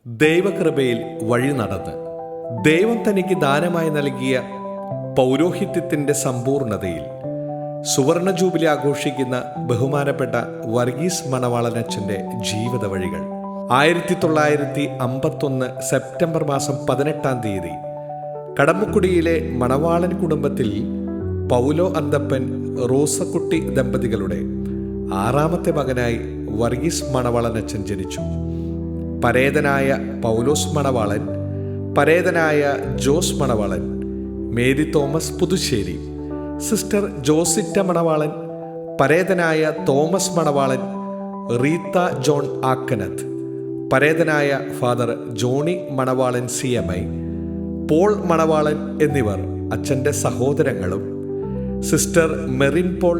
ദൈവകൃപയിൽ വഴി നടന്ന് ദൈവം തനിക്ക് ദാനമായി നൽകിയ പൗരോഹിത്യത്തിൻ്റെ സമ്പൂർണതയിൽ സുവർണ ജൂബിലി ആഘോഷിക്കുന്ന ബഹുമാനപ്പെട്ട വർഗീസ് മണവാളനച്ഛൻ്റെ ജീവിത വഴികൾ 1951 സെപ്റ്റംബർ മാസം 18 കടമ്പക്കുടിയിലെ മണവാളൻ കുടുംബത്തിൽ പൗലോ അന്തപ്പൻ റോസക്കുട്ടി ദമ്പതികളുടെ 6ാമത്തെ മകനായി വർഗീസ് മണവാളനച്ഛൻ ജനിച്ചു. പരേതനായ പൗലോസ് മണവാളൻ, പരേതനായ Jose Manavalan, Mary Thomas Puthussery, sister Josita Manavalan, പരേതനായ Thomas Manavalan, Rita John Akkanath, പരേതനായ father Johnny Manavalan CMI, Paul Manavalan എന്നിവർ അച്ഛൻ്റെ സഹോദരങ്ങളും sister Merin Paul,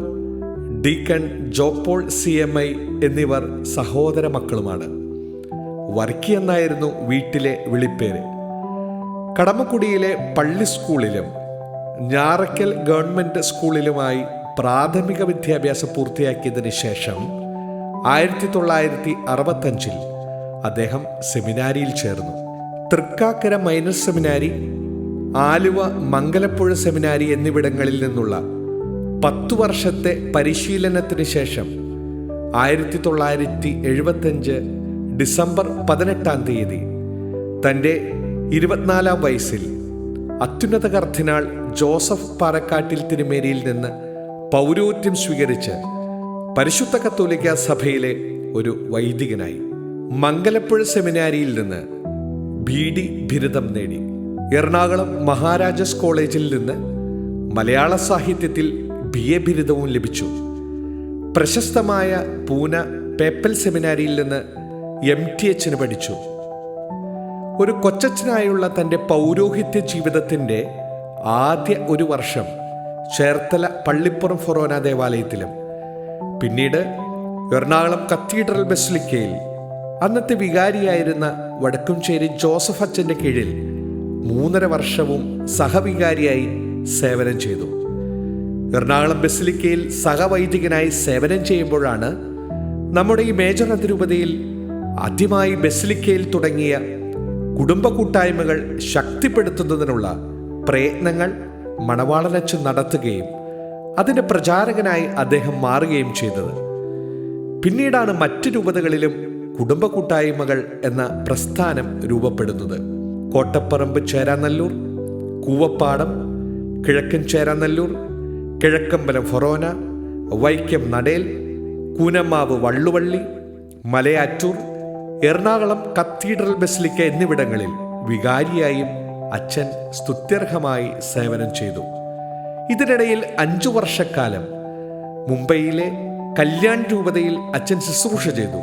deacon Jopaul CMI എന്നിവർ സഹോദര മക്കളുമാണ്. വർക്കി എന്നായിരുന്നു വീട്ടിലെ വിളിപ്പേര്. കടമക്കുടിയിലെ പള്ളി സ്കൂളിലും ഞാറക്കൽ ഗവൺമെൻറ് സ്കൂളിലുമായി പ്രാഥമിക വിദ്യാഭ്യാസം പൂർത്തിയാക്കിയതിന് ശേഷം 1965 അദ്ദേഹം സെമിനാരിയിൽ ചേർന്നു. തൃക്കാക്കര മൈനർ സെമിനാരി, ആലുവ മംഗലപ്പുഴ സെമിനാരി എന്നിവിടങ്ങളിൽ നിന്നുള്ള 10 വർഷത്തെ പരിശീലനത്തിന് ശേഷം 1975 ഡിസംബർ 18 തൻ്റെ 24ാം വയസ്സിൽ അത്യുന്നത കർദിനാൾ ജോസഫ് പാറക്കാട്ടിൽ തിരുമേനിയിൽ നിന്ന് പൗരോഹിത്യം സ്വീകരിച്ച് പരിശുദ്ധ കത്തോലിക്ക സഭയിലെ ഒരു വൈദികനായി. മംഗലപ്പുഴ സെമിനാരിയിൽ നിന്ന് BD ബിരുദം നേടി. എറണാകുളം മഹാരാജാസ് കോളേജിൽ നിന്ന് മലയാള സാഹിത്യത്തിൽ BA ബിരുദവും ലഭിച്ചു. പ്രശസ്തമായ പൂന പേപ്പൽ സെമിനാരിയിൽ നിന്ന് MTH പഠിച്ചു. ഒരു കൊച്ചച്ഛനായുള്ള തൻ്റെ പൗരോഹിത്യ ജീവിതത്തിൻ്റെ ആദ്യ ഒരു വർഷം ചേർത്തല പള്ളിപ്പുറം ഫൊറോന ദേവാലയത്തിലും പിന്നീട് എറണാകുളം കത്തീഡ്രൽ ബസിലിക്കയിൽ അന്നത്തെ വികാരിയായിരുന്ന വടക്കുംചേരി ജോസഫ് അച്ഛൻ്റെ കീഴിൽ 3.5 വർഷവും സഹവികാരിയായി സേവനം ചെയ്തു. എറണാകുളം ബസിലിക്കയിൽ സഹവൈദികനായി സേവനം ചെയ്യുമ്പോഴാണ് നമ്മുടെ ഈ മേജർ അതിരൂപതയിൽ ആദ്യമായി ബസിലിക്കയിൽ തുടങ്ങിയ കുടുംബ കൂട്ടായ്മകൾ ശക്തിപ്പെടുത്തുന്നതിനുള്ള പ്രയത്നങ്ങൾ മണവാളനച്ഛൻ നടത്തുകയും അതിൻ്റെ പ്രചാരകനായി അദ്ദേഹം മാറുകയും ചെയ്തത്. പിന്നീടാണ് മറ്റ് രൂപതകളിലും കുടുംബ കൂട്ടായ്മകൾ എന്ന പ്രസ്ഥാനം രൂപപ്പെടുന്നത്. കോട്ടപ്പറമ്പ് ചേരാനല്ലൂർ, കൂവപ്പാടം, കിഴക്കൻ ചേരാനല്ലൂർ, കിഴക്കമ്പലം ഫൊറോന, വൈക്കം നടേൽ, കൂനമാവ് വള്ളുവള്ളി, മലയാറ്റൂർ, എറണാകുളം കത്തീഡ്രൽ ബസിലിക്ക എന്നിവിടങ്ങളിൽ വികാരിയായും അച്ഛൻ സ്തുത്യർഹമായി സേവനം ചെയ്തു. ഇതിനിടയിൽ 5 വർഷക്കാലം മുംബൈയിലെ കല്യാൺ രൂപതയിൽ അച്ഛൻ ശുശ്രൂഷ ചെയ്തു.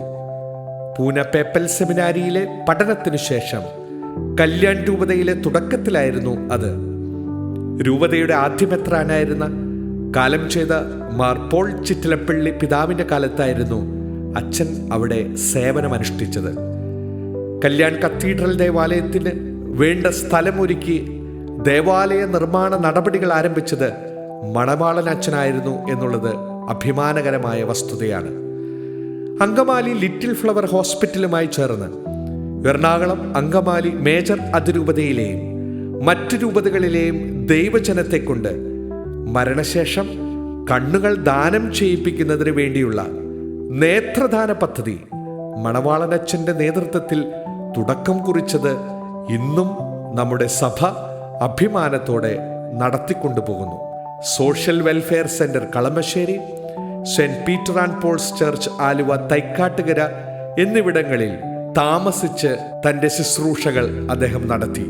പൂന പേപ്പൽ സെമിനാരിയിലെ പഠനത്തിനു ശേഷം കല്യാൺ രൂപതയിലെ തുടക്കത്തിലായിരുന്നു അത്. രൂപതയുടെ ആദ്യമെത്രാനായിരുന്ന കാലം ചെയ്ത മാർ പോൾ ചിറ്റിലപ്പള്ളി പിതാവിൻ്റെ കാലത്തായിരുന്നു അച്ഛൻ അവിടെ സേവനമനുഷ്ഠിച്ചത്. കല്യാൺ കത്തീഡ്രൽ ദേവാലയത്തിന് വേണ്ട സ്ഥലമൊരുക്കി ദേവാലയ നിർമ്മാണ നടപടികൾ ആരംഭിച്ചത് മണവാളൻ അച്ഛനായിരുന്നു എന്നുള്ളത് അഭിമാനകരമായ വസ്തുതയാണ്. അങ്കമാലി ലിറ്റിൽ ഫ്ലവർ ഹോസ്പിറ്റലുമായി ചേർന്ന് എറണാകുളം അങ്കമാലി മേജർ അതിരൂപതയിലെയും മറ്റു രൂപതകളിലെയും ദൈവജനത്തെ കൊണ്ട് മരണശേഷം കണ്ണുകൾ ദാനം ചെയ്യിപ്പിക്കുന്നതിന് വേണ്ടിയുള്ള നേത്രദാന പദ്ധതി മണവാളനച്ഛൻ്റെ നേതൃത്വത്തിൽ തുടക്കം കുറിച്ചത് ഇന്നും നമ്മുടെ സഭ അഭിമാനത്തോടെ നടത്തിക്കൊണ്ടുപോകുന്നു. Social welfare centre Kalamassery, Saint Peter and Paul's church Aluva Thaikkattukara എന്നിവിടങ്ങളിൽ താമസിച്ച് തൻ്റെ ശുശ്രൂഷകൾ അദ്ദേഹം നടത്തി.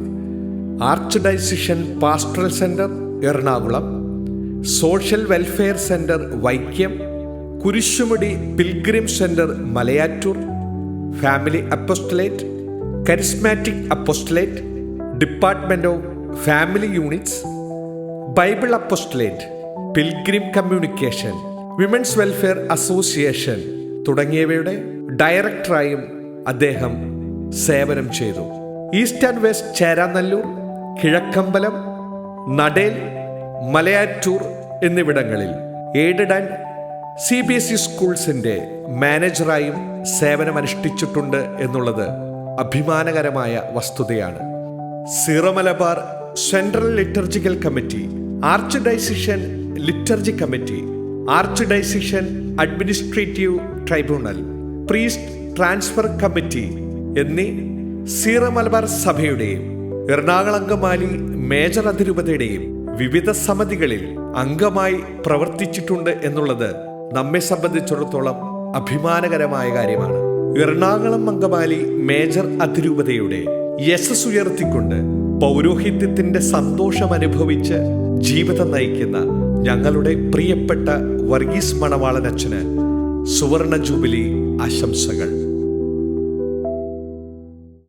Arch diocesan pastoral centre Ernakulam, social welfare centre Vaikom, Kurisumudi pilgrim centre Malayattoor, family apostolate, charismatic apostolate, department of family units, Bible apostolate, pilgrim communication, women's welfare association തുടങ്ങിയവയുടെ ഡയറക്ടറായും അദ്ദേഹം സേവനം ചെയ്തു. East and west Cheranallur, Kizhakkambalam, Nadel, Malayattoor എന്നിവിടങ്ങളിൽ എയ്ഡഡ് ആൻഡ് CBSE സ്കൂൾസിൻ്റെ മാനേജറായും സേവനമനുഷ്ഠിച്ചിട്ടുണ്ട് എന്നുള്ളത് അഭിമാനകരമായ വസ്തുതയാണ്. Zero Malabar central liturgical committee, arch ഡയസിഷൻ liturgy committee, arch ഡയസിഷൻ administrative tribunal, priest transfer committee എന്നീ സീറോ മലബാർ സഭയുടെയും എറണാകുളം അങ്കമാലി മേജർ അതിരൂപതയുടെയും വിവിധ സമിതികളിൽ അംഗമായി പ്രവർത്തിച്ചിട്ടുണ്ട് എന്നുള്ളത് നമ്മെ സംബന്ധിച്ചിടത്തോളം അഭിമാനകരമായ കാര്യമാണ്. എറണാകുളം അങ്കമാലി മേജർ അതിരൂപതയുടെ യശസ് ഉയർത്തിക്കൊണ്ട് പൗരോഹിത്യത്തിന്റെ സന്തോഷം അനുഭവിച്ച് ജീവിതം നയിക്കുന്ന ഞങ്ങളുടെ പ്രിയപ്പെട്ട വർഗീസ് മണവാളൻ അച്ഛന് സുവർണ ജൂബിലി ആശംസകൾ.